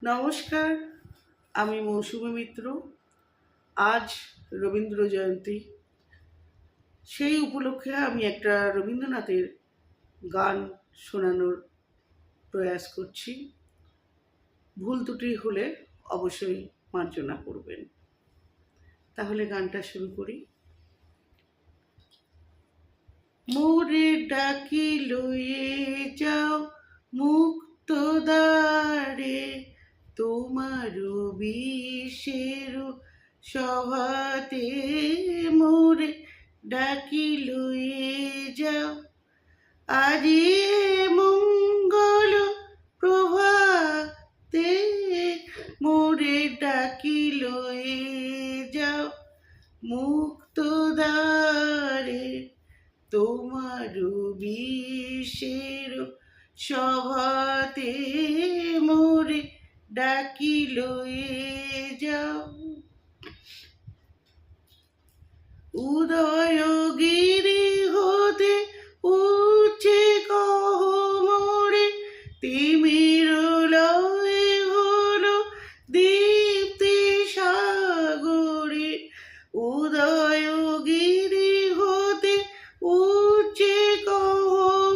নমস্কার, আমি মৌসুমী মিত্র। আজ রবীন্দ্র জয়ন্তী, সেই উপলক্ষে আমি একটা রবীন্দ্রনাথের গান শোনানোর প্রয়াস করছি। ভুল ত্রুটি হলে অবশ্যই মার্জনা করবেন। তাহলে গানটা শুরু করি। মোরে ডাকি লয়ে যাও মুক্ত দ্বারে, তোমার বিষের সভাতে মোরে ডাকি লয়ে যাও। আজি মঙ্গল প্রভাতে মোরে ডাকি লয়ে যাও মুক্ত দ্বারে, তোমার বিষের সভাতে মোরে ডাকি লয়ে যাও। উদয়গিরি হতে উঠে কহ মোরে, তিমির লয়ে হলো দীপ্তি সাগরে। উদয়গিরি হতে উঠে কহ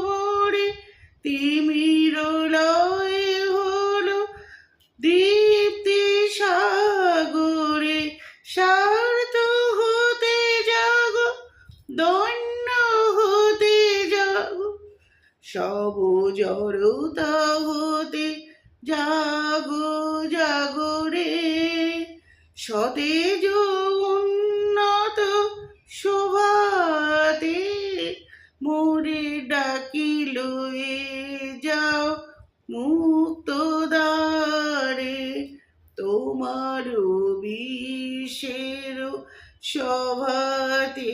মোরে, তিমির লয়ে হলো দীপ্তি সাগরে। স্বার্থ হতে জাগো, দৈন্য হতে জাগো, সব জড়তা হতে জাগো জাগরে। সতেজ উন্নত শোভাতে মোরে ডাকি লয়ে যাও মুক্ত দ্বারে, তোমার বিষের সভাতে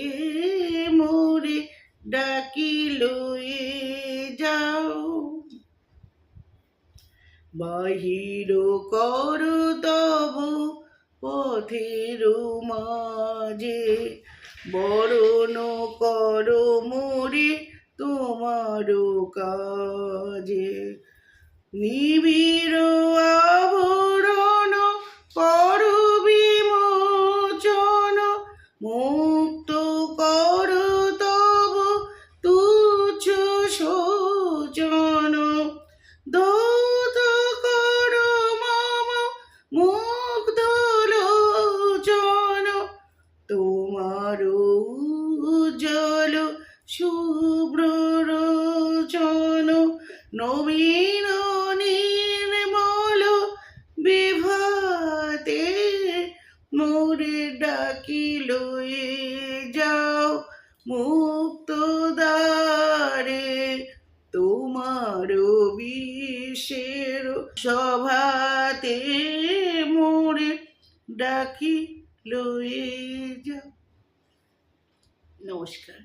মোরে ডাকি লয়ে যাও। বাহির কর তব পথের মাঝে, বরণ কর মোরে তোমার কাজে। নিবিড় আবরণ কর বিমোচন, মুক্ত কর তব তুচ্ছ শোচন। দৌত কর মম মুগ্ধ লোচন, তোমার উজ্জ্বল শুভ্র লোচন। নবীন নির্মল বিভাতে মোরে ডাকি লয়ে যাও মুক্ত দ্বারে, তোমার বিষের সভাতে মোরে ডাকি লয়ে যাও। নমস্কার।